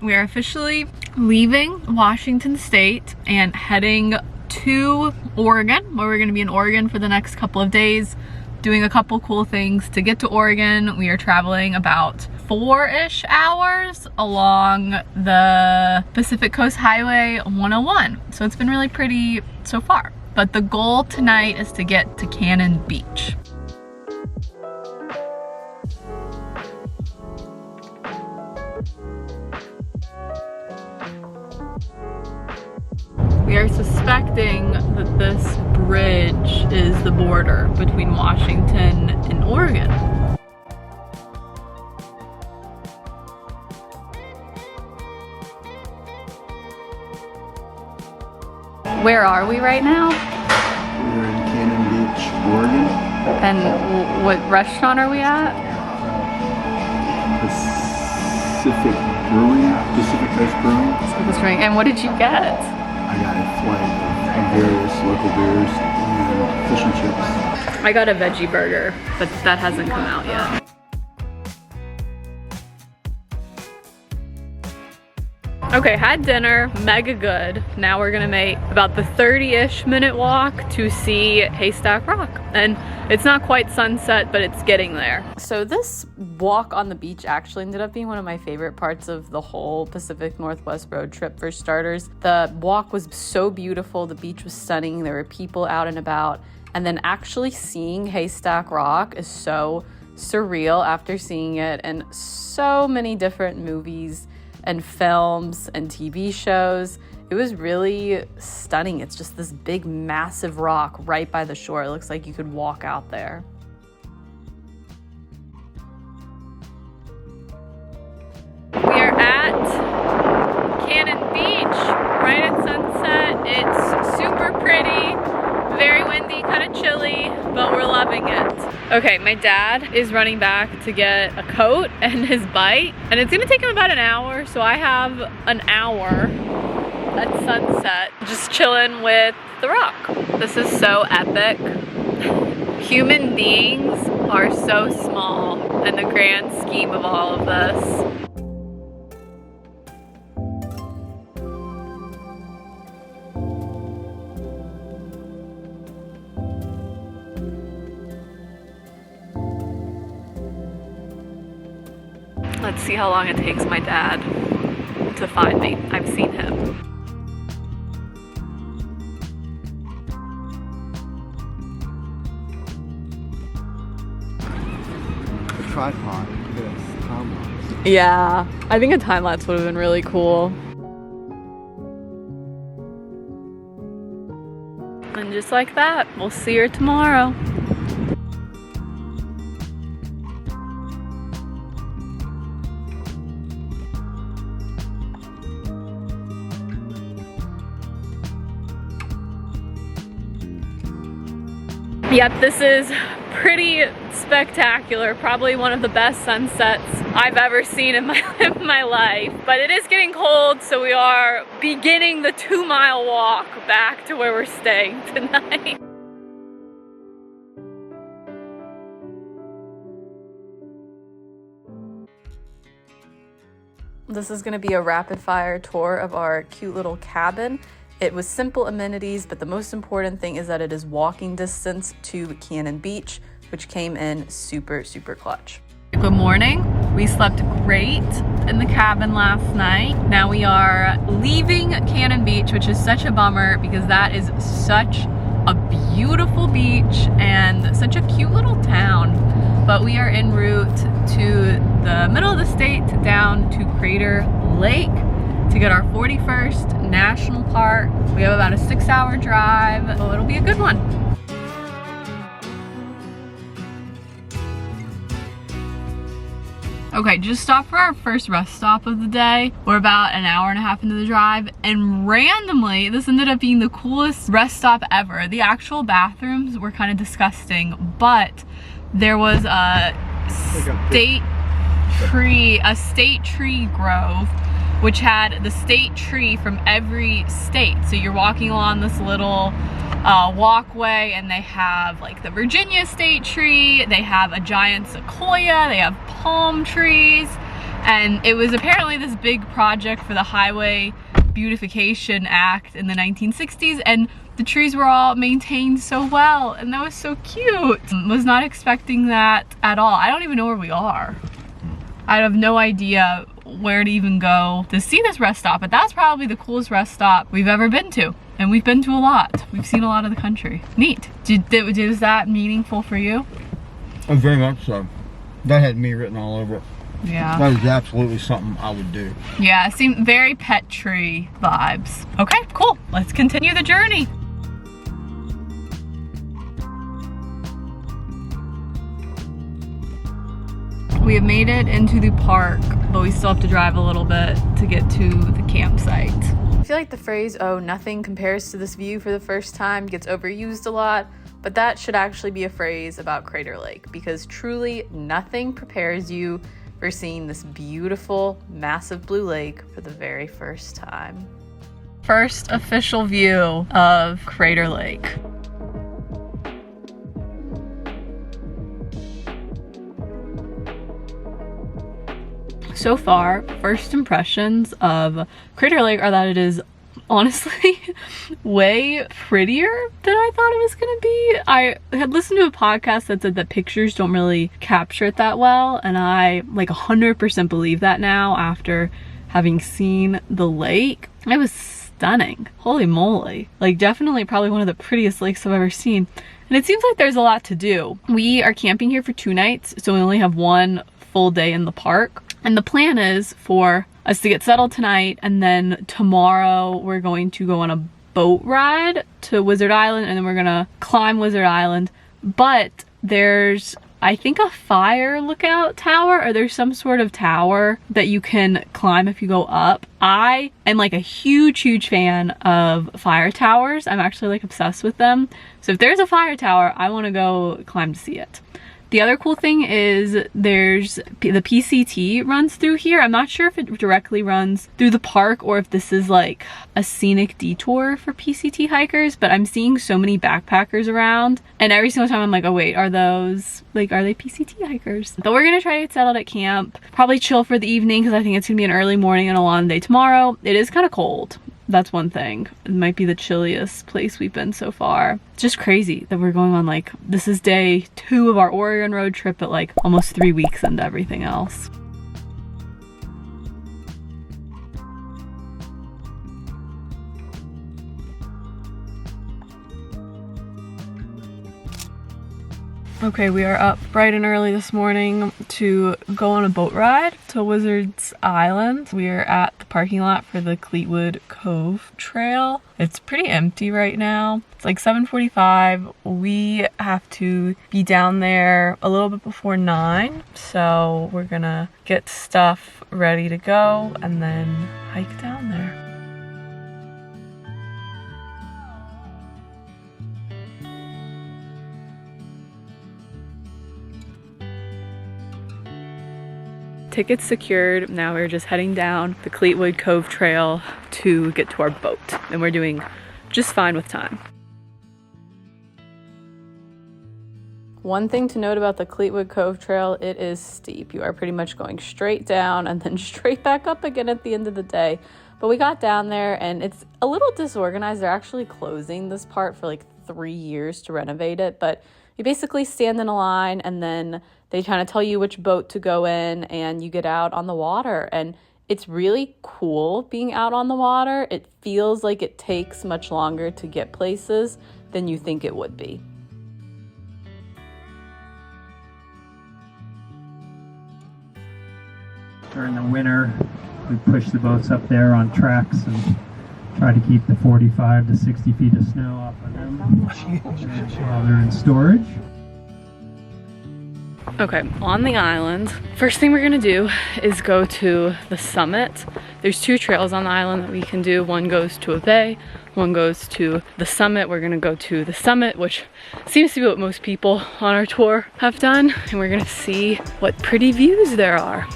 We are officially leaving Washington State and heading to Oregon, where we're gonna be in Oregon for the next couple of days, doing a couple cool things. To get to Oregon, we are traveling about 4-ish hours along the Pacific Coast Highway 101. So it's been really pretty so far. But the goal tonight is to get to Cannon Beach. We are suspecting that this bridge is the border between Washington and Oregon. Where are we right now? We're in Cannon Beach, Oregon. And what restaurant are we at? Pacific Coast Brewing. And what did you get? I got a flight of various local beers and fish and chips. I got a veggie burger, but that hasn't come out yet. Okay, had dinner, mega good. Now we're gonna make about the 30-ish minute walk to see Haystack Rock. And it's not quite sunset, but it's getting there. So this walk on the beach actually ended up being one of my favorite parts of the whole Pacific Northwest road trip. For starters, the walk was so beautiful, the beach was stunning, there were people out and about, and then actually seeing Haystack Rock is so surreal after seeing it in so many different movies and films and TV shows. It was really stunning. It's just this big, massive rock right by the shore. It looks like you could walk out there. We are at Cannon Beach, right at sunset. It's super pretty, very windy, kind of chilly, but we're loving it. Okay, my dad is running back to get a coat and his bike, and it's gonna take him about an hour, so I have an hour at sunset just chilling with the rock. This is so epic. Human beings are so small in the grand scheme of all of this. Let's see how long it takes my dad to find me. I've seen him. The tripod, yes, time-lapse. Yeah, I think a time lapse would have been really cool. And just like that, we'll see her tomorrow. Yep, this is pretty spectacular. Probably one of the best sunsets I've ever seen in my life. But it is getting cold, so we are beginning the 2-mile walk back to where we're staying tonight. This is gonna be a rapid fire tour of our cute little cabin. It was simple amenities, but the most important thing is that it is walking distance to Cannon Beach, which came in super, super clutch. Good morning. We slept great in the cabin last night. Now we are leaving Cannon Beach, which is such a bummer because that is such a beautiful beach and such a cute little town. But we are en route to the middle of the state down to Crater Lake to get our 41st National Park. We have about a 6-hour drive, so it'll be a good one. Okay, just stopped for our first rest stop of the day. We're about an hour and a half into the drive, and randomly, this ended up being the coolest rest stop ever. The actual bathrooms were kind of disgusting, but there was a state tree grove, which had the state tree from every state. So you're walking along this little walkway, and they have like the Virginia state tree, they have a giant sequoia, they have palm trees. And it was apparently this big project for the Highway Beautification Act in the 1960s, and the trees were all maintained so well, and that was so cute. Was not expecting that at all. I don't even know where we are. I have no idea where to even go to see this rest stop, but that's probably the coolest rest stop we've ever been to. And we've been to a lot. We've seen a lot of the country. Neat. Was that meaningful for you? Oh, very much so. That had me written all over it. Yeah. That is absolutely something I would do. Yeah, it seemed very pet tree vibes. Okay, cool. Let's continue the journey. We have made it into the park, but we still have to drive a little bit to get to the campsite. I feel like the phrase, "oh, nothing compares to this view for the first time," gets overused a lot, but that should actually be a phrase about Crater Lake, because truly nothing prepares you for seeing this beautiful, massive blue lake for the very first time. First official view of Crater Lake. So far, first impressions of Crater Lake are that it is honestly way prettier than I thought it was gonna be. I had listened to a podcast that said that pictures don't really capture it that well, and I like 100% believe that now after having seen the lake. It was stunning. Holy moly. Like, definitely probably one of the prettiest lakes I've ever seen. And it seems like there's a lot to do. We are camping here for 2 nights, so we only have 1 full day in the park. And the plan is for us to get settled tonight, and then tomorrow we're going to go on a boat ride to Wizard Island, and then we're gonna climb Wizard Island. But there's, I think, a fire lookout tower, or there's some sort of tower that you can climb if you go up. I am like a huge fan of fire towers. I'm actually like obsessed with them. So if there's a fire tower, I want to go climb to see it. The other cool thing is there's the PCT runs through here. I'm not sure if it directly runs through the park or if this is like a scenic detour for PCT hikers, but I'm seeing so many backpackers around, and every single time I'm like, oh wait, are they PCT hikers? But we're gonna try to get settled at camp, probably chill for the evening because I think it's gonna be an early morning and a long day tomorrow. It is kind of cold. That's one thing. It might be the chilliest place we've been so far. It's just crazy that we're going on, like, this is day 2 of our Oregon road trip, but like almost 3 weeks into everything else. Okay, we are up bright and early this morning to go on a boat ride to Wizard's Island. We are at the parking lot for the Cleetwood Cove trail. It's pretty empty right now. It's like 7:45. We have to be down there a little bit before 9. So we're gonna get stuff ready to go and then hike down there. Tickets secured. Now we're just heading down the Cleetwood Cove trail to get to our boat, and we're doing just fine with time. One thing to note about the Cleetwood Cove trail, it is steep. You are pretty much going straight down and then straight back up again at the end of the day. But we got down there and it's a little disorganized. They're actually closing this part for like 3 years to renovate it, but you basically stand in a line and then they kind of tell you which boat to go in and you get out on the water. And it's really cool being out on the water. It feels like it takes much longer to get places than you think it would be. During the winter, we push the boats up there on tracks and try to keep the 45 to 60 feet of snow off of them while they're in storage. Okay, on the island, first thing we're gonna do is go to the summit. There's 2 trails on the island that we can do. One goes to a bay, one goes to the summit. We're gonna go to the summit, which seems to be what most people on our tour have done. And we're gonna see what pretty views there are.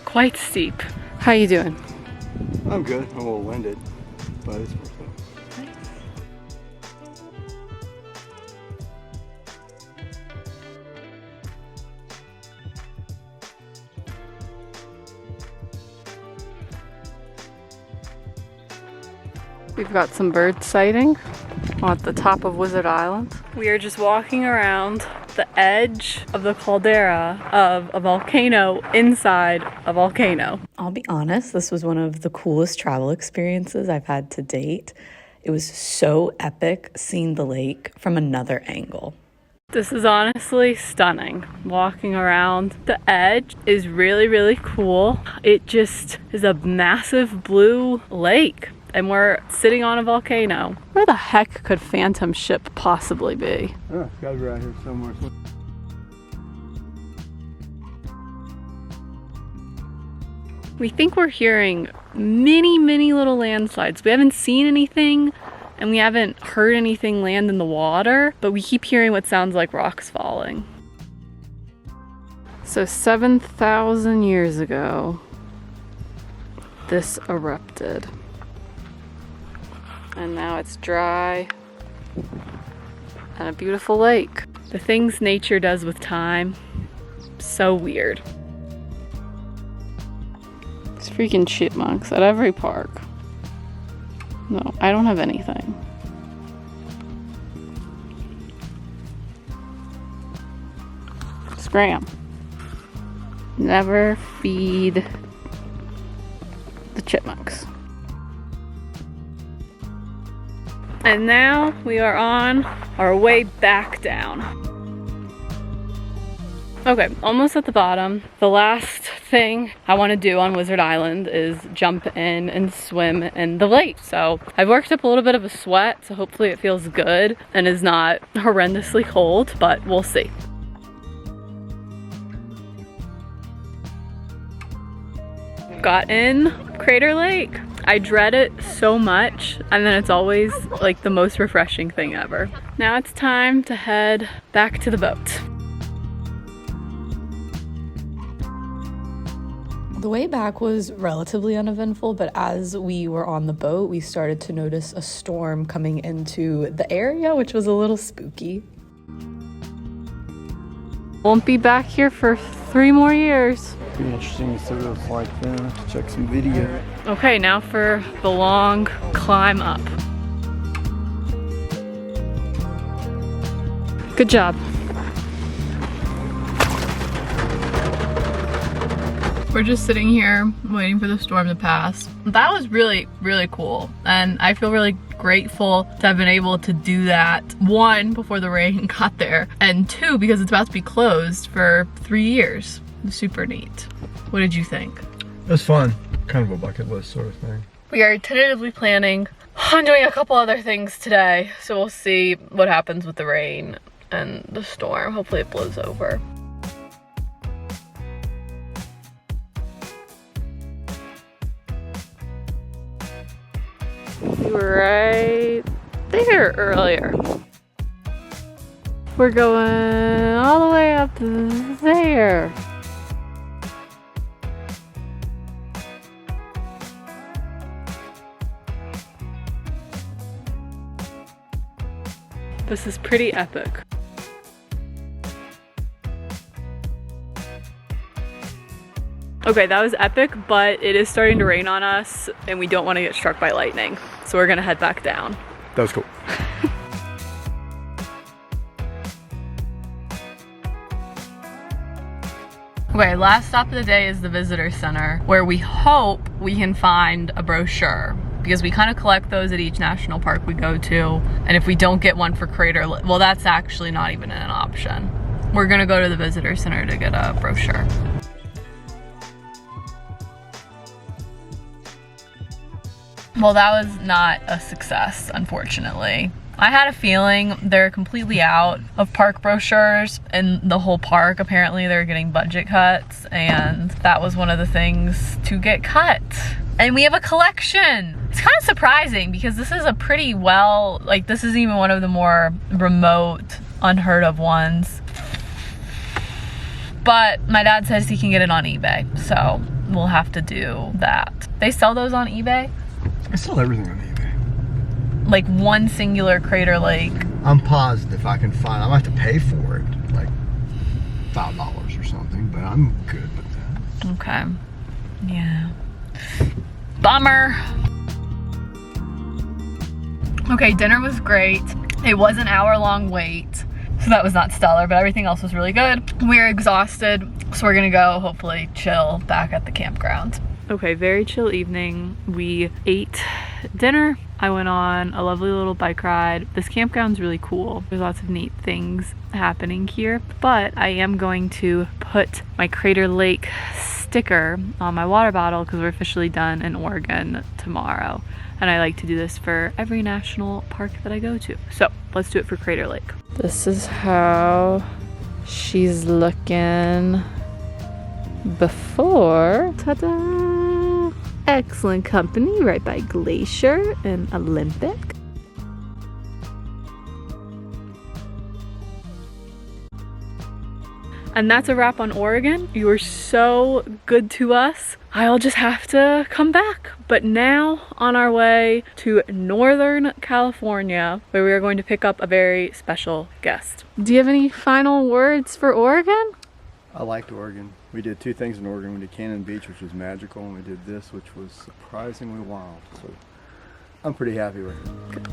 Quite steep. How you doing? I'm good. I'm a little winded, but it's worth it. We've got some bird sighting at the top of Wizard Island. We are just walking around the edge of the caldera of a volcano inside a volcano. I'll be honest, this was one of the coolest travel experiences I've had to date. It was so epic seeing the lake from another angle. This is honestly stunning. Walking around the edge is really, really cool. It just is a massive blue lake. And we're sitting on a volcano. Where the heck could Phantom Ship possibly be? Oh, it's gotta be right here somewhere. We think we're hearing many little landslides. We haven't seen anything and we haven't heard anything land in the water, but we keep hearing what sounds like rocks falling. So 7,000 years ago, this erupted. And now it's dry and a beautiful lake. The things nature does with time, so weird. There's freaking chipmunks at every park. No, I don't have anything. Scram. Never feed the chipmunks. And now we are on our way back down. Okay, almost at the bottom. The last thing I want to do on Wizard Island is jump in and swim in the lake. So I've worked up a little bit of a sweat, so hopefully it feels good and is not horrendously cold, but we'll see. Got in Crater Lake. I dread it so much, and then it's always like the most refreshing thing ever. Now it's time to head back to the boat. The way back was relatively uneventful, but as we were on the boat, we started to notice a storm coming into the area, which was a little spooky. Won't be back here for 3 more years. Be interesting to see what it's like then. Check some video. Okay, now for the long climb up. Good job. We're just sitting here waiting for the storm to pass. That was really, really cool. And I feel really grateful to have been able to do that. 1, before the rain got there, and 2, because it's about to be closed for 3 years. Super neat. What did you think? It was fun. Kind of a bucket list sort of thing. We are tentatively planning on doing a couple other things today, so we'll see what happens with the rain and the storm. Hopefully it blows over. We were right there earlier. We're going all the way up there. This is pretty epic. Okay, that was epic, but it is starting to rain on us and we don't want to get struck by lightning. So we're gonna head back down. That was cool. Okay, last stop of the day is the visitor center, where we hope we can find a brochure, because we kind of collect those at each national park we go to, and if we don't get one for Crater, well, that's actually not even an option. We're gonna go to the visitor center to get a brochure. Well, that was not a success, unfortunately. I had a feeling they're completely out of park brochures in the whole park. Apparently they're getting budget cuts, and that was one of the things to get cut. And we have a collection. It's kind of surprising because this is a pretty well, like this is even one of the more remote, unheard of ones. But my dad says he can get it on eBay, so we'll have to do that. They sell those on eBay? I sell everything on eBay. Like one singular Crater Lake. I'm positive I can find. I might have to pay for it, like $5 or something, but I'm good with that. Okay. Yeah. Bummer. Okay, dinner was great. It was an hour-long wait, so that was not stellar, but everything else was really good. We're exhausted, so we're gonna go hopefully chill back at the campground. Okay, very chill evening. We ate dinner. I went on a lovely little bike ride. This campground's really cool. There's lots of neat things happening here, but I am going to put my Crater Lake sticker on my water bottle because we're officially done in Oregon tomorrow. And I like to do this for every national park that I go to. So let's do it for Crater Lake. This is how she's looking before. Ta-da! Excellent company right by Glacier and Olympic. And that's a wrap on Oregon. You were so good to us. I'll just have to come back. But now on our way to Northern California, where we are going to pick up a very special guest. Do you have any final words for Oregon? I liked Oregon. We did 2 things in Oregon. We did Cannon Beach, which was magical, and we did this, which was surprisingly wild. So I'm pretty happy with it. Good.